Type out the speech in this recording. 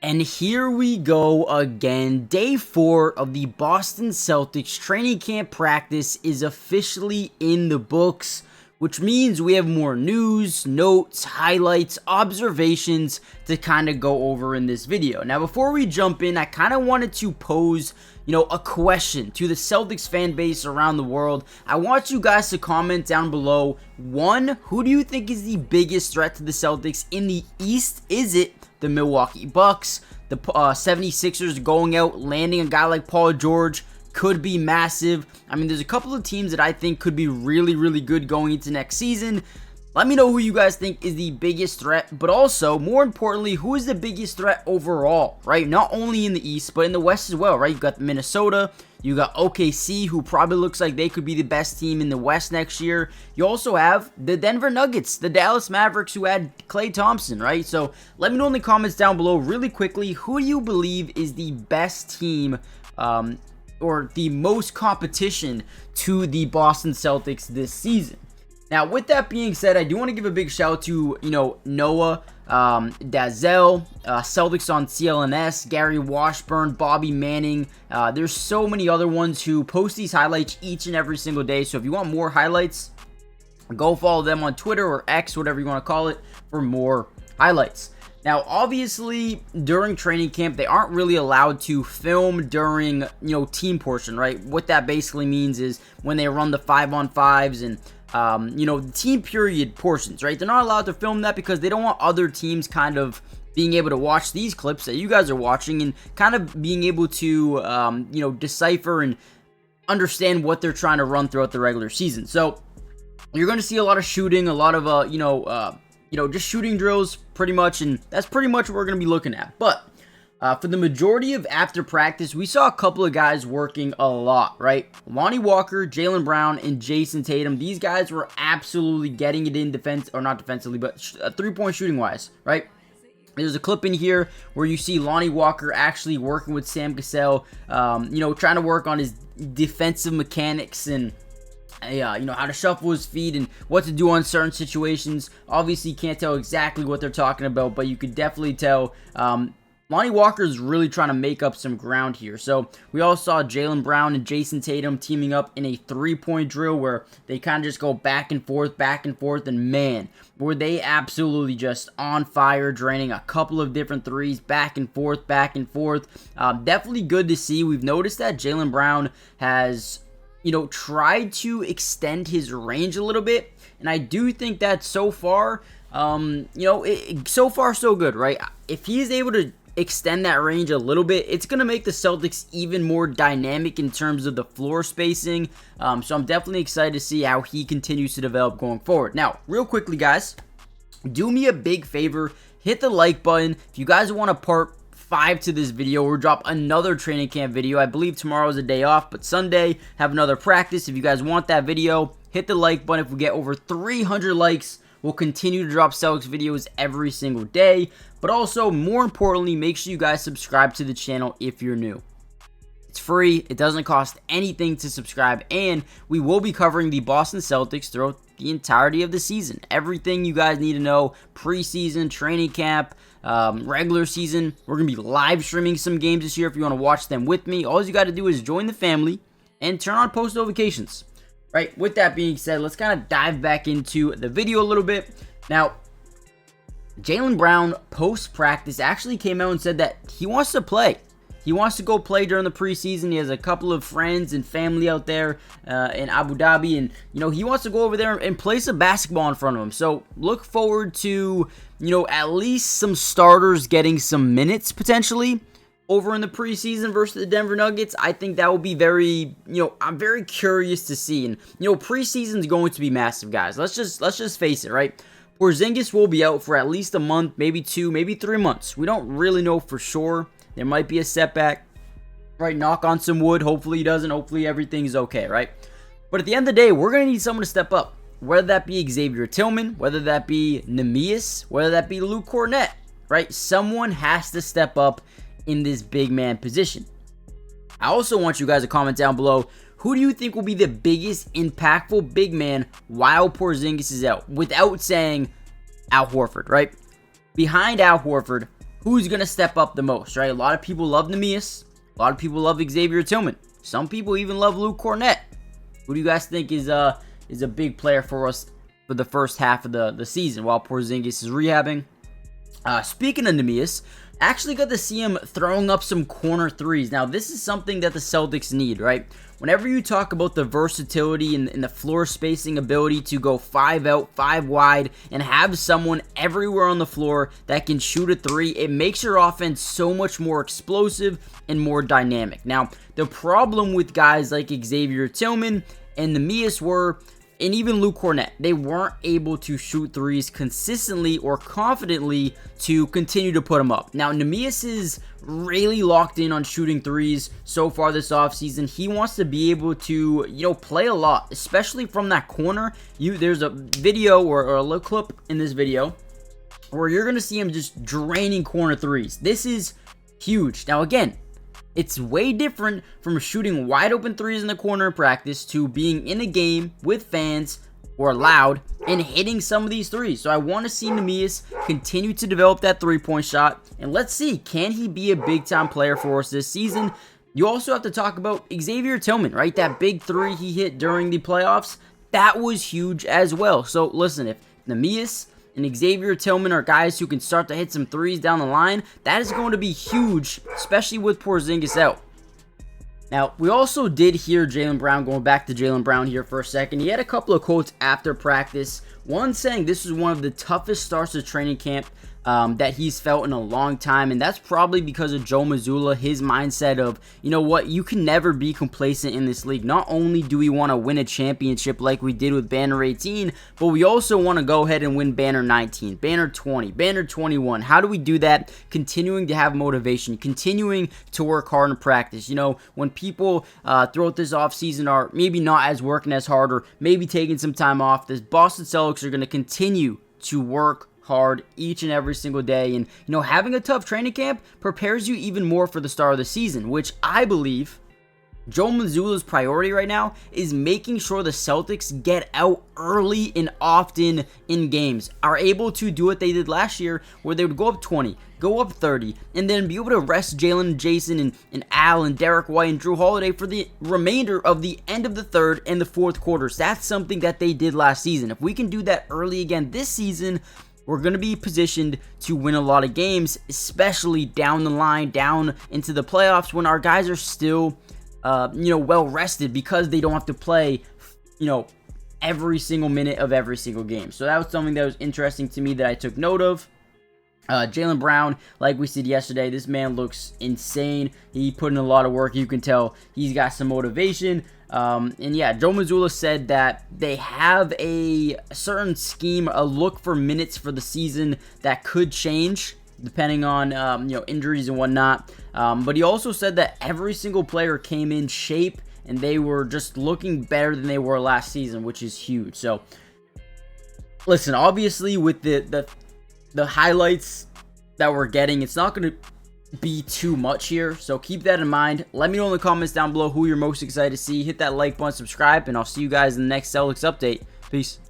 And here we go again. Day 4 of the Boston Celtics training camp practice is officially in the books, which means we have more news, notes, highlights, observations to kind of go over in this video. Now, before we jump in, I kind of wanted to pose, a question to the Celtics fan base around the world. I want you guys to comment down below. 1, who do you think is the biggest threat to the Celtics in the East? Is it the Milwaukee Bucks? The 76ers going out, landing a guy like Paul George could be massive. I mean, there's a couple of teams that I think could be really, really good going into next season. Let me know who you guys think is the biggest threat, but also, more importantly, who is the biggest threat overall, right? Not only in the East, but in the West as well, right? You've got Minnesota, you got OKC, who probably looks like they could be the best team in the West next year. You also have the Denver Nuggets, the Dallas Mavericks, who had Klay Thompson, right? So let me know in the comments down below really quickly, who do you believe is the best team, or the most competition to the Boston Celtics this season? Now, with that being said, I do want to give a big shout out to, Noah, Dazzell, Celtics on CLNS, Gary Washburn, Bobby Manning. There's so many other ones who post these highlights each and every single day. So if you want more highlights, go follow them on Twitter or X, whatever you want to call it, for more highlights. Now, obviously, during training camp, they aren't really allowed to film during, team portion, right? What that basically means is when they run the 5-on-5s and, the team period portions, right? They're not allowed to film that because they don't want other teams kind of being able to watch these clips that you guys are watching and kind of being able to, decipher and understand what they're trying to run throughout the regular season. So, you're going to see a lot of shooting, a lot of, just shooting drills pretty much, and that's pretty much what we're going to be looking at. But for the majority of after practice, we saw a couple of guys working a lot, right? Lonnie Walker, Jaylen Brown, and Jason Tatum. These guys were absolutely getting it in defense, or not defensively, but three-point shooting wise, right? There's a clip in here where you see Lonnie Walker actually working with Sam Cassell, trying to work on his defensive mechanics and how to shuffle his feet and what to do on certain situations. Obviously, you can't tell exactly what they're talking about, but you could definitely tell Lonnie Walker is really trying to make up some ground here. So we all saw Jaylen Brown and Jason Tatum teaming up in a three-point drill where they kind of just go back and forth, and man, were they absolutely just on fire, draining a couple of different threes, back and forth. Definitely good to see. We've noticed that Jaylen Brown has tried to extend his range a little bit, and I do think that so far, so far so good, right? If he is able to extend that range a little bit, it's going to make the Celtics even more dynamic in terms of the floor spacing, so I'm definitely excited to see how he continues to develop going forward. Now, real quickly, guys, do me a big favor, hit the like button. If you guys want a part 5 to this video, we'll drop another training camp video. I believe tomorrow is a day off, but Sunday have another practice. If you guys want that video, hit the like button. If we get over 300 likes, we'll continue to drop Celtics videos every single day. But also, more importantly, make sure you guys subscribe to the channel if you're new. It's free, it doesn't cost anything to subscribe, and we will be covering the Boston Celtics throughout the entirety of the season. Everything you guys need to know, preseason, training camp, regular season. We're going to be live streaming some games this year if you want to watch them with me. All you got to do is join the family and turn on post notifications. Right, with that being said, let's kind of dive back into the video a little bit. Now, Jaylen Brown, post-practice, actually came out and said that he wants to play. He wants to go play during the preseason. He has a couple of friends and family out there in Abu Dhabi, and he wants to go over there and play some basketball in front of him. So look forward to at least some starters getting some minutes potentially over in the preseason versus the Denver Nuggets. I think that will be very, I'm very curious to see. And preseason is going to be massive, guys. Let's just face it, right? Porzingis will be out for at least a month, maybe 2, maybe 3 months. We don't really know for sure. There might be a setback, right? Knock on some wood. Hopefully he doesn't. Hopefully everything's okay, right? But at the end of the day, we're going to need someone to step up. Whether that be Xavier Tillman, whether that be Neemias, whether that be Luke Cornett, right? Someone has to step up in this big man position. I also want you guys to comment down below, who do you think will be the biggest impactful big man while Porzingis is out? Without saying Al Horford, right? Behind Al Horford, who's going to step up the most, right? A lot of people love Neemias. A lot of people love Xavier Tillman. Some people even love Luke Cornett. Who do you guys think is a big player for us for the first half of the season while Porzingis is rehabbing? Speaking of Neemias, actually got to see him throwing up some corner threes. Now, this is something that the Celtics need, right? Whenever you talk about the versatility and the floor spacing ability to go 5 out, 5 wide, and have someone everywhere on the floor that can shoot a three, it makes your offense so much more explosive and more dynamic. Now, the problem with guys like Xavier Tillman and Neemias were, and even Luke Cornett, they weren't able to shoot threes consistently or confidently to continue to put them up. Now, Neemias is really locked in on shooting threes so far this offseason. He wants to be able to, play a lot, especially from that corner. There's a video or a little clip in this video where you're going to see him just draining corner threes. This is huge. Now, again, it's way different from shooting wide open threes in the corner in practice to being in a game with fans or loud and hitting some of these threes. So I want to see Neemias continue to develop that three-point shot. And let's see, can he be a big-time player for us this season? You also have to talk about Xavier Tillman, right? That big three he hit during the playoffs, that was huge as well. So listen, if Neemias and Xavier Tillman are guys who can start to hit some threes down the line, that is going to be huge, especially with Porzingis out. Now, we also did hear Jaylen Brown, going back to Jaylen Brown here for a second. He had a couple of quotes after practice. One saying this was one of the toughest starts to training camp that he's felt in a long time, and that's probably because of Joe Mazzulla, his mindset of, you know what, you can never be complacent in this league. Not only do we want to win a championship like we did with Banner 18, but we also want to go ahead and win Banner 19, Banner 20, Banner 21. How do we do that? Continuing to have motivation, continuing to work hard in practice. When people throughout this offseason are maybe not as working as hard or maybe taking some time off, the Boston Celtics are going to continue to work hard each and every single day, and having a tough training camp prepares you even more for the start of the season, which I believe Joe Mazzulla's priority right now is making sure the Celtics get out early and often in games, are able to do what they did last year where they would go up 20, go up 30, and then be able to rest Jalen, Jason, and Al, and Derek White, and Drew Holiday for the remainder of the end of the third and the fourth quarters. That's something that they did last season. If we can do that early again this season, we're going to be positioned to win a lot of games, especially down the line, down into the playoffs when our guys are still, well rested because they don't have to play, every single minute of every single game. So that was something that was interesting to me that I took note of. Jaylen Brown, like we said yesterday, this man looks insane. He put in a lot of work. You can tell he's got some motivation. And yeah, Joe Mazzulla said that they have a certain scheme, a look for minutes for the season that could change depending on, injuries and whatnot. But he also said that every single player came in shape and they were just looking better than they were last season, which is huge. So listen, obviously with the highlights that we're getting, it's not going to be too much here, so keep that in mind. Let me know in the comments down below who you're most excited to see. Hit that like button, subscribe, and I'll see you guys in the next Celtics update. Peace.